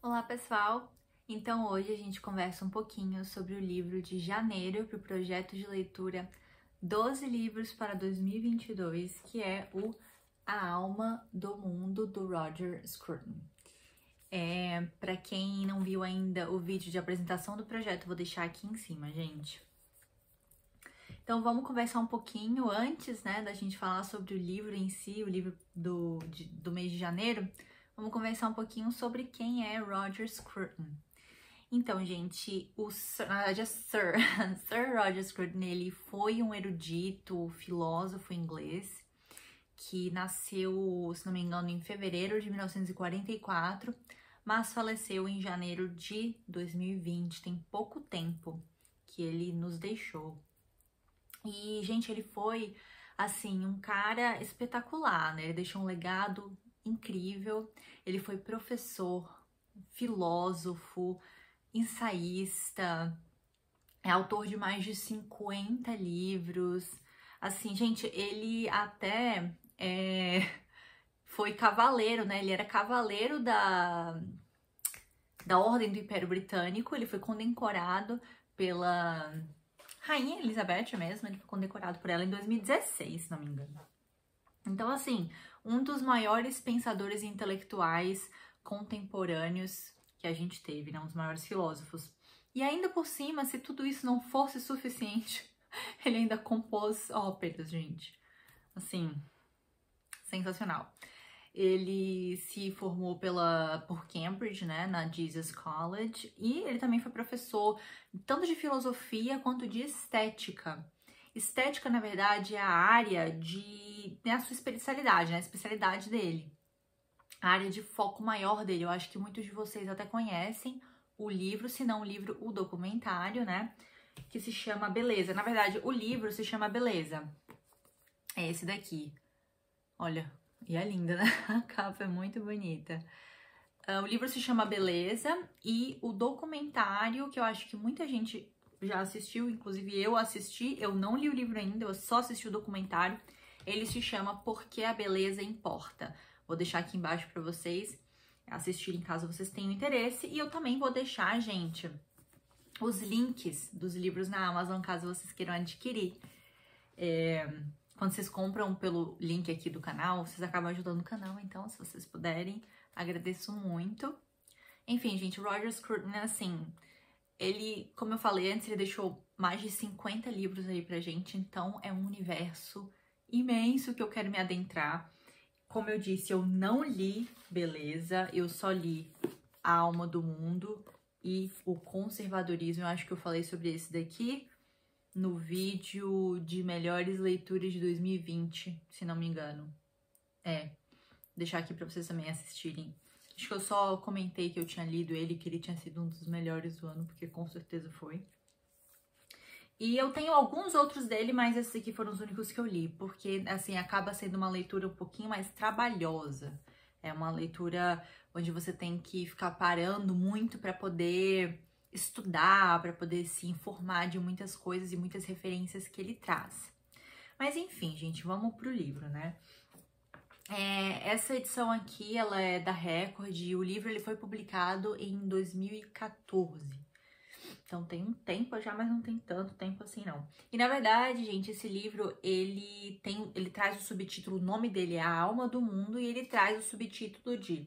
Olá, pessoal! Então, hoje a gente conversa um pouquinho sobre o livro de janeiro para o projeto de leitura 12 livros para 2022, que é o A Alma do Mundo, do Roger Scruton. Para quem não viu ainda o vídeo de apresentação do projeto, vou deixar aqui em cima, gente. Então, vamos conversar um pouquinho antes, da gente falar sobre o livro em si, o livro do mês de janeiro. Vamos conversar um pouquinho sobre quem é Roger Scruton. Então, gente, Sir Roger Scruton, ele foi um erudito, filósofo inglês, que nasceu, se não me engano, em fevereiro de 1944, mas faleceu em janeiro de 2020, tem pouco tempo que ele nos deixou. E, gente, ele foi, assim, um cara espetacular, né? Ele deixou um legado incrível. Ele foi professor, filósofo, ensaísta, é autor de mais de 50 livros. Assim, gente, ele até foi cavaleiro, né? Ele era cavaleiro da Ordem do Império Britânico. Ele foi condecorado pela Rainha Elizabeth mesmo. Ele foi condecorado por ela em 2016, se não me engano. Então, assim, um dos maiores pensadores intelectuais contemporâneos que a gente teve, né? Um dos maiores filósofos. E ainda por cima, se tudo isso não fosse suficiente, ele ainda compôs óperas, gente. Assim, sensacional. Ele se formou por Cambridge, né, na Jesus College, e ele também foi professor tanto de filosofia quanto de estética. Estética, na verdade, é a área a sua especialidade, né, a especialidade dele. A área de foco maior dele. Eu acho que muitos de vocês até conhecem o livro, se não o livro, o documentário, né, que se chama Beleza. Na verdade, o livro se chama Beleza. É esse daqui. Olha, e é linda, né? A capa é muito bonita. O livro se chama Beleza e o documentário, que eu acho que muita gente já assistiu, inclusive eu assisti, eu não li o livro ainda, eu só assisti o documentário, ele se chama Por que a Beleza Importa. Vou deixar aqui embaixo para vocês assistirem caso vocês tenham interesse, e eu também vou deixar, gente, os links dos livros na Amazon, caso vocês queiram adquirir. Quando vocês compram pelo link aqui do canal, vocês acabam ajudando o canal, então, se vocês puderem, agradeço muito. Enfim, gente, o Roger Scruton, assim, ele, como eu falei antes, ele deixou mais de 50 livros aí pra gente, então é um universo imenso que eu quero me adentrar. Como eu disse, eu não li Beleza, eu só li A Alma do Mundo e o Conservadorismo. Eu acho que eu falei sobre esse daqui no vídeo de melhores leituras de 2020, se não me engano. Deixar aqui pra vocês também assistirem. Acho que eu só comentei que eu tinha lido ele, que ele tinha sido um dos melhores do ano, porque com certeza foi. E eu tenho alguns outros dele, mas esses aqui foram os únicos que eu li, porque, assim, acaba sendo uma leitura um pouquinho mais trabalhosa. É uma leitura onde você tem que ficar parando muito para poder estudar, para poder se informar de muitas coisas e muitas referências que ele traz. Mas, enfim, gente, vamos pro livro, né? Essa edição aqui, ela é da Record, e o livro ele foi publicado em 2014. Então tem um tempo já, mas não tem tanto tempo assim não. E na verdade, gente, esse livro, ele traz o subtítulo, o nome dele é A Alma do Mundo, e ele traz o subtítulo de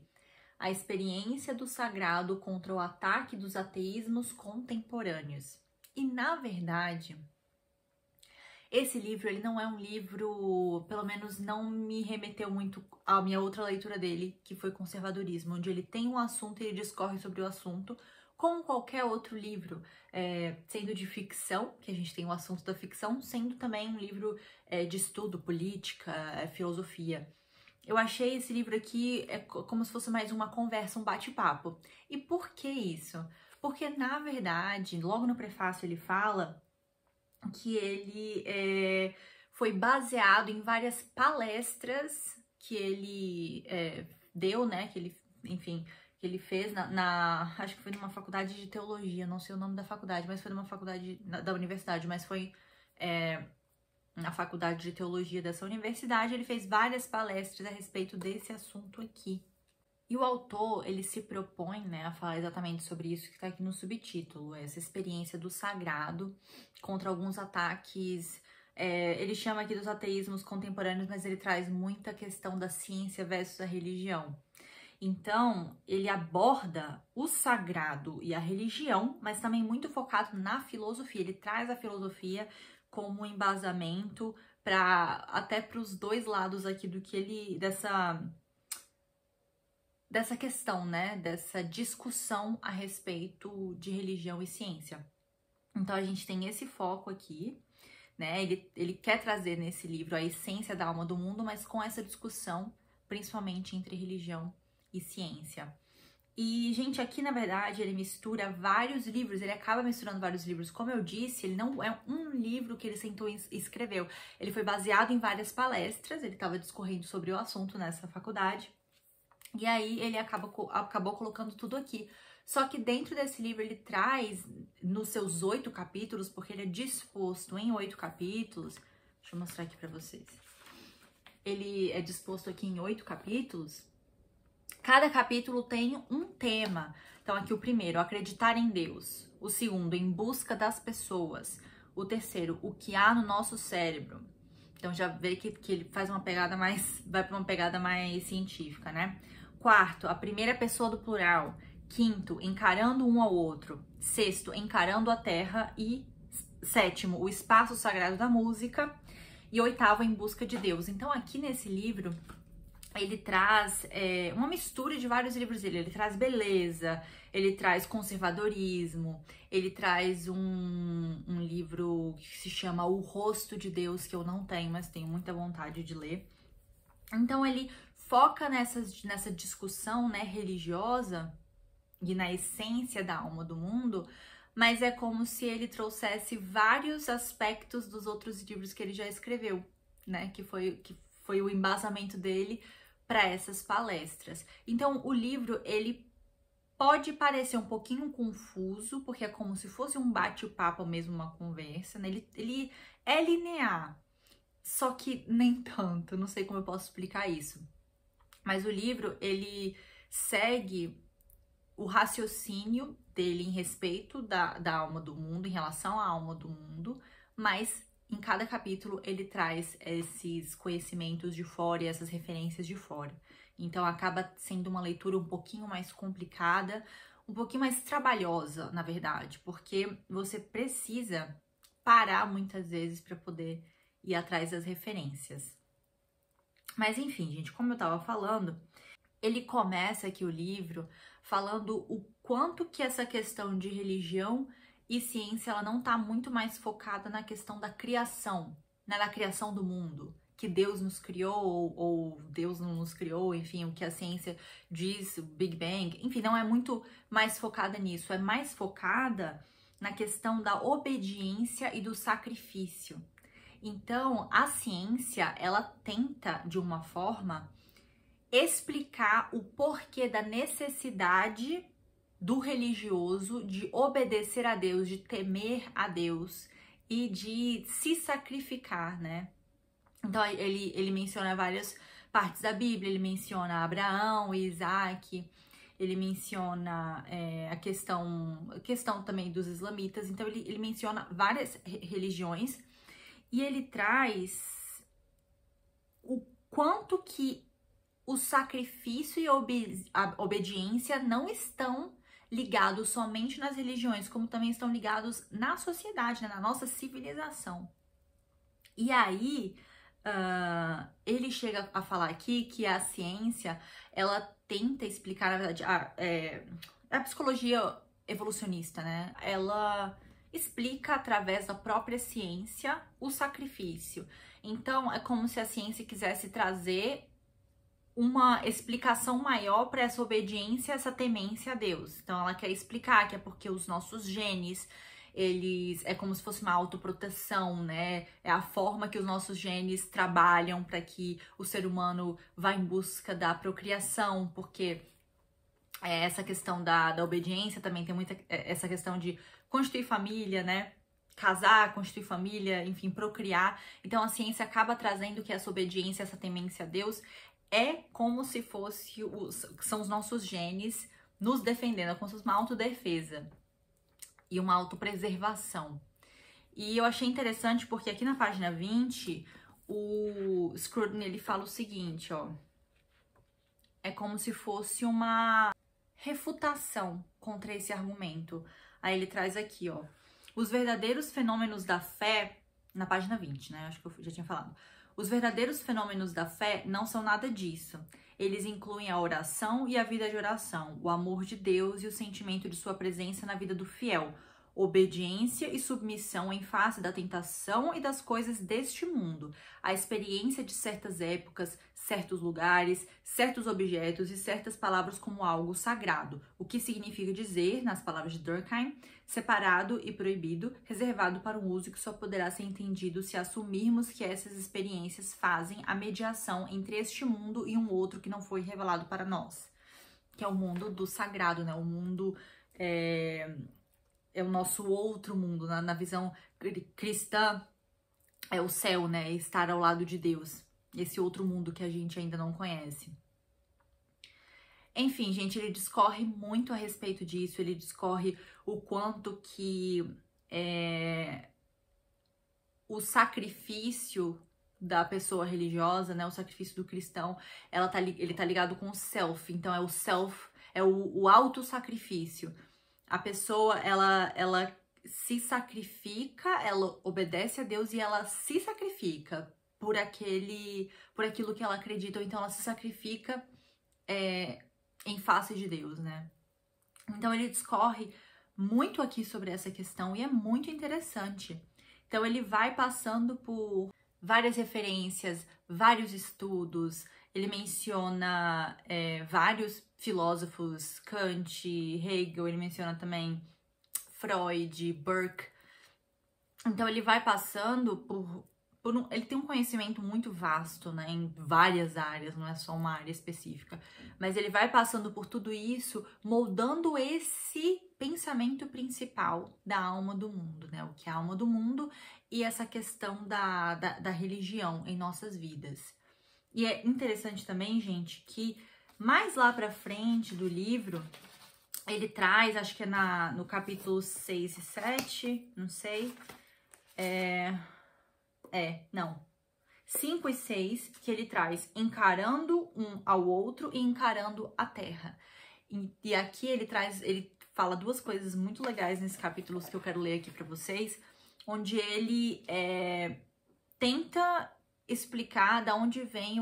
A Experiência do Sagrado contra o Ataque dos Ateísmos Contemporâneos. E na verdade, esse livro, ele não é um livro, pelo menos não me remeteu muito à minha outra leitura dele, que foi Conservadorismo, onde ele tem um assunto e ele discorre sobre o assunto, como qualquer outro livro, sendo de ficção, que a gente tem o assunto da ficção, sendo também um livro de estudo, política, filosofia. Eu achei esse livro aqui como se fosse mais uma conversa, um bate-papo. E por que isso? Porque, na verdade, logo no prefácio ele fala que ele foi baseado em várias palestras que ele deu, né, que ele, enfim, que ele fez acho que foi numa faculdade de teologia, não sei o nome da faculdade, mas foi numa faculdade da universidade, mas foi na faculdade de teologia dessa universidade. Ele fez várias palestras a respeito desse assunto aqui. E o autor, ele se propõe, né, a falar exatamente sobre isso que está aqui no subtítulo, essa experiência do sagrado contra alguns ataques. Ele chama aqui dos ateísmos contemporâneos, mas ele traz muita questão da ciência versus a religião. Então, ele aborda o sagrado e a religião, mas também muito focado na filosofia. Ele traz a filosofia como embasamento até para os dois lados aqui do que ele dessa questão, né? Dessa discussão a respeito de religião e ciência. Então, a gente tem esse foco aqui, né? Ele quer trazer nesse livro a essência da alma do mundo, mas com essa discussão, principalmente entre religião e ciência. E, gente, aqui, na verdade, ele mistura vários livros, ele acaba misturando vários livros. Como eu disse, ele não é um livro que ele sentou e escreveu. Ele foi baseado em várias palestras, ele estava discorrendo sobre o assunto nessa faculdade. E aí ele acabou colocando tudo aqui. Só que dentro desse livro ele traz, nos seus 8 capítulos, porque ele é disposto em 8 capítulos. Deixa eu mostrar aqui pra vocês. Ele é disposto aqui em 8 capítulos. Cada capítulo tem um tema. Então aqui o primeiro, acreditar em Deus. O segundo, em busca das pessoas. O terceiro, o que há no nosso cérebro. Então já vê que ele faz uma pegada mais, vai para uma pegada mais científica, né? Quarto, a primeira pessoa do plural. Quinto, encarando um ao outro. Sexto, encarando a terra. E sétimo, o espaço sagrado da música. E oitavo, em busca de Deus. Então aqui nesse livro, ele traz uma mistura de vários livros dele. Ele traz beleza, ele traz conservadorismo, ele traz um livro que se chama O Rosto de Deus, que eu não tenho, mas tenho muita vontade de ler. Então ele foca nessa discussão, né, religiosa e na essência da alma do mundo, mas é como se ele trouxesse vários aspectos dos outros livros que ele já escreveu, né, que foi o embasamento dele para essas palestras. Então, o livro, ele pode parecer um pouquinho confuso, porque é como se fosse um bate-papo mesmo, uma conversa, né? Ele é linear, só que nem tanto, não sei como eu posso explicar isso. Mas o livro, ele segue o raciocínio dele em respeito da alma do mundo, em relação à alma do mundo, mas em cada capítulo ele traz esses conhecimentos de fora e essas referências de fora. Então acaba sendo uma leitura um pouquinho mais complicada, um pouquinho mais trabalhosa, na verdade, porque você precisa parar muitas vezes para poder ir atrás das referências. Mas enfim, gente, como eu estava falando, ele começa aqui o livro falando o quanto que essa questão de religião e ciência, ela não tá muito mais focada na questão da criação, né, da criação do mundo, que Deus nos criou ou Deus não nos criou, enfim, o que a ciência diz, o Big Bang, enfim, não é muito mais focada nisso, é mais focada na questão da obediência e do sacrifício. Então, a ciência, ela tenta, de uma forma, explicar o porquê da necessidade do religioso de obedecer a Deus, de temer a Deus e de se sacrificar, né? Então, ele menciona várias partes da Bíblia, ele menciona Abraão e Isaac, ele menciona a questão também dos islamitas, então ele menciona várias religiões e ele traz o quanto que o sacrifício e a obediência não estão ligados somente nas religiões, como também estão ligados na sociedade, né, na nossa civilização. E aí, ele chega a falar aqui que a ciência, ela tenta explicar, na verdade, a psicologia evolucionista, né? Ela explica através da própria ciência o sacrifício. Então, é como se a ciência quisesse trazer uma explicação maior para essa obediência, essa temência a Deus. Então, ela quer explicar que é porque os nossos genes, eles é como se fosse uma autoproteção, né? É a forma que os nossos genes trabalham para que o ser humano vá em busca da procriação, porque essa questão da obediência também tem muita essa questão de constituir família, né? Casar, constituir família, enfim, procriar. Então, a ciência acaba trazendo que essa obediência, essa temência a Deus é como se fosse são os nossos genes nos defendendo, é como se fosse uma autodefesa e uma autopreservação. E eu achei interessante porque aqui na página 20, o Scruton, ele fala o seguinte, ó. É como se fosse uma refutação contra esse argumento. Aí ele traz aqui, ó. Os verdadeiros fenômenos da fé, na página 20, né? Acho que eu já tinha falado. Os verdadeiros fenômenos da fé não são nada disso. Eles incluem a oração e a vida de oração, o amor de Deus e o sentimento de sua presença na vida do fiel, obediência e submissão em face da tentação e das coisas deste mundo, a experiência de certas épocas, certos lugares, certos objetos e certas palavras como algo sagrado, o que significa dizer, nas palavras de Durkheim, separado e proibido, reservado para um uso que só poderá ser entendido se assumirmos que essas experiências fazem a mediação entre este mundo e um outro que não foi revelado para nós, que é o mundo do sagrado, né? O mundo é o nosso outro mundo, na visão cristã, é o céu, né? Estar ao lado de Deus. Esse outro mundo que a gente ainda não conhece. Enfim, gente, ele discorre muito a respeito disso, ele discorre o quanto que o sacrifício da pessoa religiosa, né? O sacrifício do cristão, ele tá ligado com o self. Então, é o self, é o autossacrifício. A pessoa, ela se sacrifica, ela obedece a Deus e ela se sacrifica por aquilo que ela acredita, ou então ela se sacrifica em face de Deus, né? Então ele discorre muito aqui sobre essa questão e é muito interessante. Então ele vai passando por várias referências, vários estudos, ele menciona vários filósofos, Kant, Hegel, ele menciona também Freud, Burke. Então ele vai passando ele tem um conhecimento muito vasto, né, em várias áreas, não é só uma área específica, mas ele vai passando por tudo isso, moldando esse pensamento principal da alma do mundo, né, o que é a alma do mundo e essa questão da religião em nossas vidas. E é interessante também, gente, que mais lá pra frente do livro, ele traz, acho que é no capítulo 6 e 7, não sei, 5 e 6, que ele traz encarando um ao outro e encarando a terra. E aqui ele fala duas coisas muito legais nesses capítulos que eu quero ler aqui pra vocês, onde ele tenta explicar da onde vem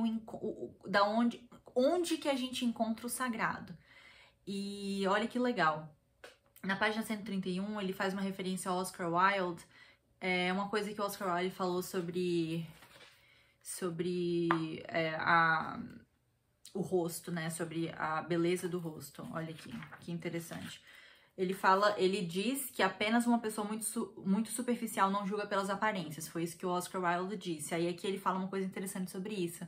onde que a gente encontra o sagrado. E olha que legal. Na página 131, ele faz uma referência ao Oscar Wilde. É uma coisa que o Oscar Wilde falou sobre o rosto, né? Sobre a beleza do rosto. Olha aqui, que interessante. Ele diz que apenas uma pessoa muito superficial não julga pelas aparências. Foi isso que o Oscar Wilde disse. Aí aqui ele fala uma coisa interessante sobre isso.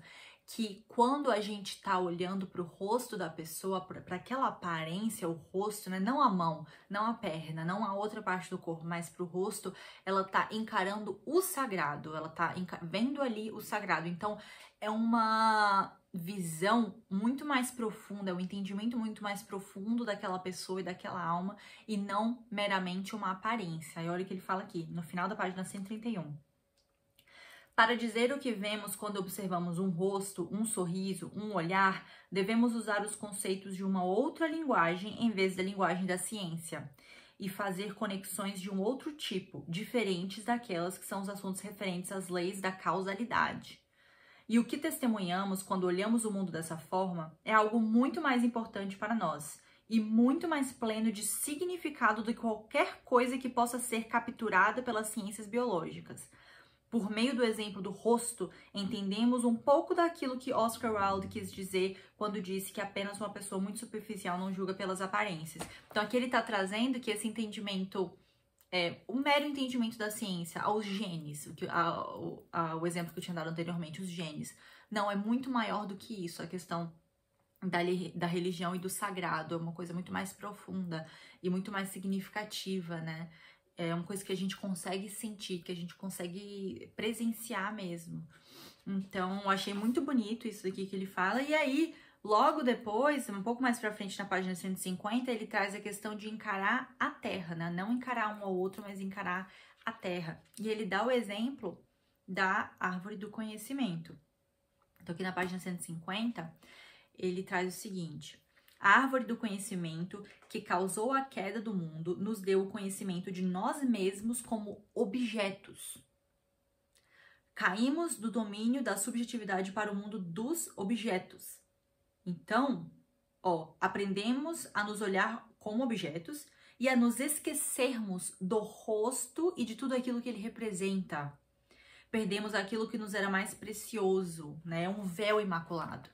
Que quando a gente tá olhando pro rosto da pessoa, para aquela aparência, o rosto, né? Não a mão, não a perna, não a outra parte do corpo, mas pro rosto, ela tá encarando o sagrado. Ela tá vendo ali o sagrado. Então, é uma visão muito mais profunda, um entendimento muito mais profundo daquela pessoa e daquela alma, e não meramente uma aparência. Aí olha o que ele fala aqui, no final da página 131. Para dizer o que vemos quando observamos um rosto, um sorriso, um olhar, devemos usar os conceitos de uma outra linguagem em vez da linguagem da ciência, e fazer conexões de um outro tipo, diferentes daquelas que são os assuntos referentes às leis da causalidade. E o que testemunhamos quando olhamos o mundo dessa forma é algo muito mais importante para nós e muito mais pleno de significado do que qualquer coisa que possa ser capturada pelas ciências biológicas. Por meio do exemplo do rosto, entendemos um pouco daquilo que Oscar Wilde quis dizer quando disse que apenas uma pessoa muito superficial não julga pelas aparências. Então aqui ele está trazendo que esse entendimento o mero entendimento da ciência aos genes, o exemplo que eu tinha dado anteriormente, os genes, não, é muito maior do que isso, a questão da religião e do sagrado, é uma coisa muito mais profunda e muito mais significativa, né? É uma coisa que a gente consegue sentir, que a gente consegue presenciar mesmo. Então, eu achei muito bonito isso aqui que ele fala. E aí, logo depois, um pouco mais pra frente, na página 150, ele traz a questão de encarar a Terra, né? Não encarar um ao outro, mas encarar a Terra. E ele dá o exemplo da árvore do conhecimento. Então, aqui na página 150, ele traz o seguinte: a árvore do conhecimento que causou a queda do mundo nos deu o conhecimento de nós mesmos como objetos. Caímos do domínio da subjetividade para o mundo dos objetos. Então, aprendemos a nos olhar como objetos e a nos esquecermos do rosto e de tudo aquilo que ele representa. Perdemos aquilo que nos era mais precioso, né? Um véu imaculado.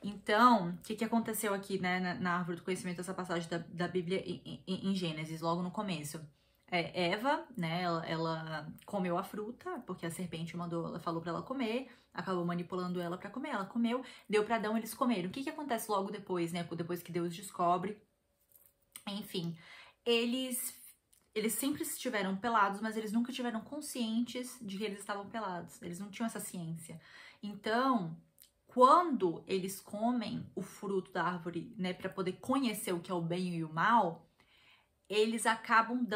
Então, o que aconteceu aqui, né, na árvore do conhecimento, essa passagem da Bíblia em Gênesis, logo no começo? Eva, né, ela comeu a fruta, porque a serpente ela falou pra ela comer, acabou manipulando ela pra comer, ela comeu, deu pra Adão, eles comeram. O que acontece logo depois, né, depois que Deus descobre? Enfim, eles sempre estiveram pelados, mas eles nunca estiveram conscientes de que eles estavam pelados, eles não tinham essa ciência. Então, quando eles comem o fruto da árvore, né, para poder conhecer o que é o bem e o mal, eles acabam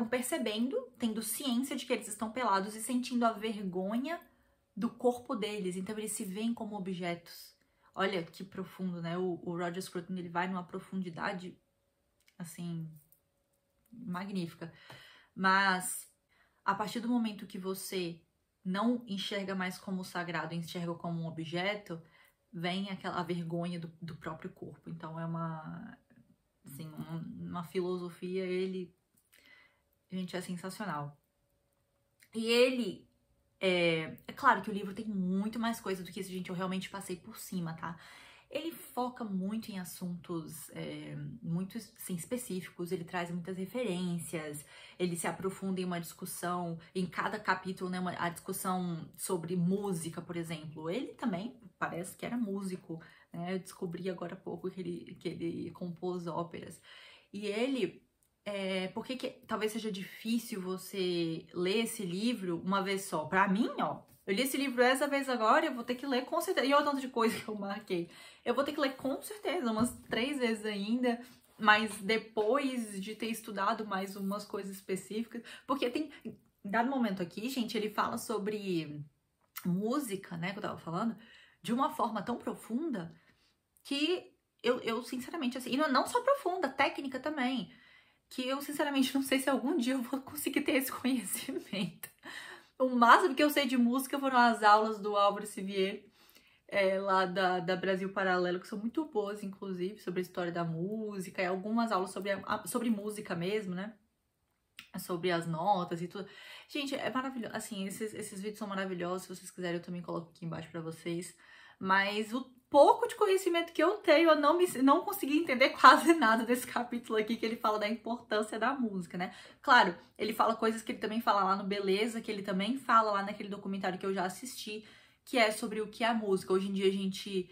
percebendo, tendo ciência de que eles estão pelados e sentindo a vergonha do corpo deles. Então eles se veem como objetos. Olha que profundo, né? O Roger Scruton, ele vai numa profundidade, assim, magnífica. Mas a partir do momento que você não enxerga mais como sagrado, enxerga como um objeto, vem a vergonha do próprio corpo. Então é uma filosofia, gente, é sensacional. E ele, é claro que o livro tem muito mais coisa do que isso, gente, eu realmente passei por cima, tá? Ele foca muito em assuntos muito assim, específicos, ele traz muitas referências, ele se aprofunda em uma discussão, em cada capítulo, né, a discussão sobre música, por exemplo. Ele também parece que era músico, né? Eu descobri agora há pouco que ele compôs óperas. E ele, porque talvez seja difícil você ler esse livro uma vez só? Pra mim, eu li esse livro essa vez agora, eu vou ter que ler com certeza. E olha o tanto de coisa que eu marquei. Eu vou ter que ler com certeza umas 3 vezes ainda, mas depois de ter estudado mais umas coisas específicas. Porque tem, em dado momento aqui, gente, ele fala sobre música, né, que eu tava falando, de uma forma tão profunda que eu sinceramente, assim, e não só profunda, técnica também, que eu sinceramente não sei se algum dia eu vou conseguir ter esse conhecimento. O máximo que eu sei de música foram as aulas do Álvaro Sivier, lá da Brasil Paralelo, que são muito boas, inclusive, sobre a história da música, e algumas aulas sobre música mesmo, né? Sobre as notas e tudo. Gente, é maravilhoso. Assim, esses vídeos são maravilhosos. Se vocês quiserem, eu também coloco aqui embaixo pra vocês. Mas o pouco de conhecimento que eu tenho, eu não consegui entender quase nada desse capítulo aqui, que ele fala da importância da música, né? Claro, ele fala coisas que ele também fala lá no Beleza, que ele também fala lá naquele documentário que eu já assisti, que é sobre o que é a música. Hoje em dia a gente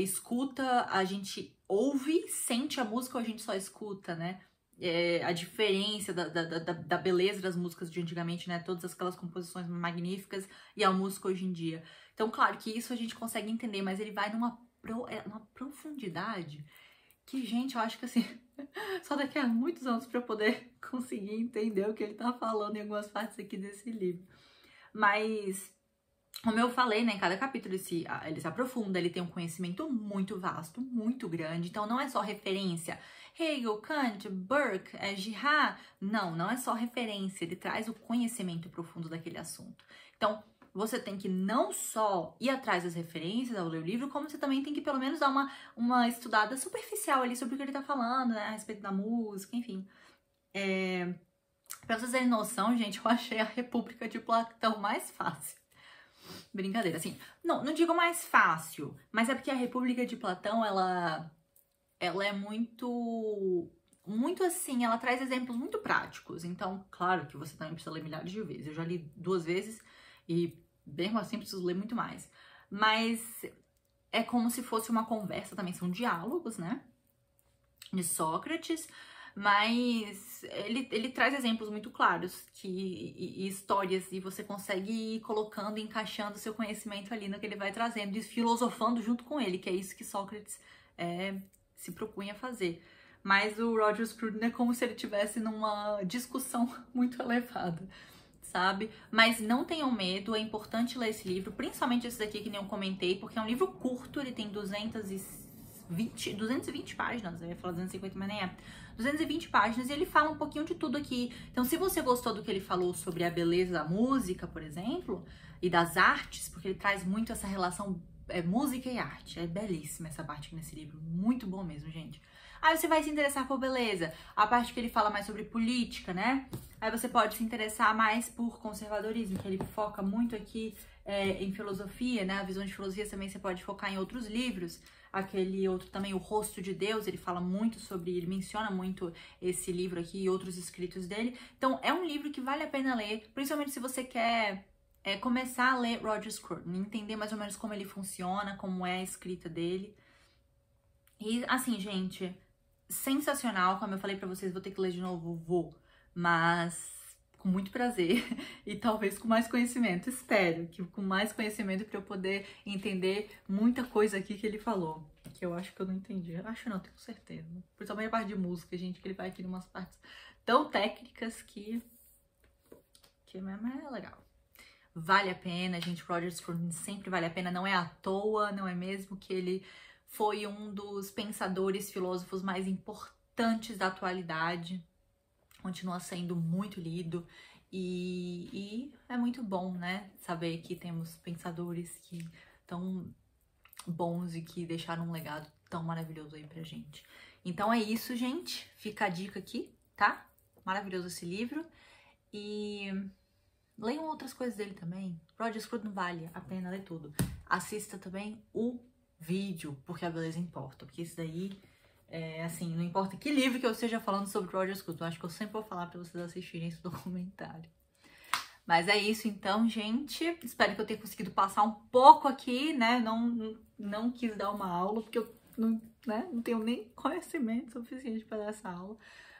escuta, a gente ouve, sente a música, ou a gente só escuta, né? A diferença da beleza das músicas de antigamente, né? Todas aquelas composições magníficas e a música hoje em dia. Então, claro que isso a gente consegue entender, mas ele vai numa profundidade que, gente, eu acho que assim, só daqui a muitos anos para eu poder conseguir entender o que ele tá falando em algumas partes aqui desse livro. Mas, como eu falei, né, em cada capítulo ele se aprofunda, ele tem um conhecimento muito vasto, muito grande, então não é só referência. Hegel, Kant, Burke, Girard, não é só referência, ele traz o conhecimento profundo daquele assunto. Então, você tem que não só ir atrás das referências ao ler o livro, como você também tem que pelo menos dar uma estudada superficial ali sobre o que ele tá falando, né, a respeito da música, enfim. Pra vocês terem noção, gente, eu achei a República de Platão mais fácil. Brincadeira, assim, não digo mais fácil, mas é porque a República de Platão, ela é muito assim, ela traz exemplos muito práticos. Então, claro que você também precisa ler milhares de vezes. Eu já li 2 vezes e mesmo assim preciso ler muito mais. Mas é como se fosse uma conversa também, são diálogos, né? De Sócrates, Mas ele traz exemplos muito claros e histórias, e você consegue ir colocando e encaixando seu conhecimento ali no que ele vai trazendo e filosofando junto com ele, que é isso que Sócrates se propunha fazer. Mas o Roger Scruton é como se ele estivesse numa discussão muito elevada, sabe? Mas não tenham medo, é importante ler esse livro, principalmente esse daqui que nem eu comentei, porque é um livro curto, ele tem 220 páginas, eu ia falar 250, mas nem é. 220 páginas, e ele fala um pouquinho de tudo aqui. Então, se você gostou do que ele falou sobre a beleza da música, por exemplo, e das artes, porque ele traz muito essa relação música e arte. É belíssima essa parte aqui nesse livro, muito bom mesmo, gente. Aí você vai se interessar por beleza, a parte que ele fala mais sobre política, né? Aí você pode se interessar mais por conservadorismo, que ele foca muito aqui em filosofia, né? A visão de filosofia também você pode focar em outros livros. Aquele outro também, O Rosto de Deus, ele fala muito sobre, ele menciona muito esse livro aqui e outros escritos dele. Então, é um livro que vale a pena ler, principalmente se você quer começar a ler Roger Scruton, entender mais ou menos como ele funciona, como é a escrita dele. E, assim, gente, sensacional, como eu falei pra vocês, vou ter que ler de novo, vou, mas com muito prazer e talvez com mais conhecimento, espero que com mais conhecimento pra eu poder entender muita coisa aqui que ele falou, que eu acho que eu não entendi, acho não, tenho certeza, principalmente a parte de música, gente, que ele vai aqui em umas partes tão técnicas que mesmo é legal. Vale a pena, gente, Roger Scruton sempre vale a pena, não é à toa, não é mesmo que ele foi um dos pensadores, filósofos mais importantes da atualidade, continua sendo muito lido e é muito bom, né, saber que temos pensadores que tão bons e que deixaram um legado tão maravilhoso aí pra gente. Então é isso, gente, fica a dica aqui, tá? Maravilhoso esse livro e leiam outras coisas dele também. Roger Scruton vale a pena ler tudo. Assista também o vídeo, porque a beleza importa. Porque isso daí, assim, não importa que livro que eu esteja falando sobre Roger Scruton. Acho que eu sempre vou falar pra vocês assistirem esse documentário. Mas é isso então, gente. Espero que eu tenha conseguido passar um pouco aqui, né? Não quis dar uma aula, porque eu não tenho nem conhecimento suficiente para dar essa aula.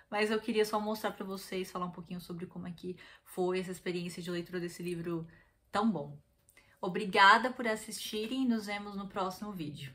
Mas eu queria só mostrar pra vocês, falar um pouquinho sobre como é que foi essa experiência de leitura desse livro tão bom. Obrigada por assistirem e nos vemos no próximo vídeo.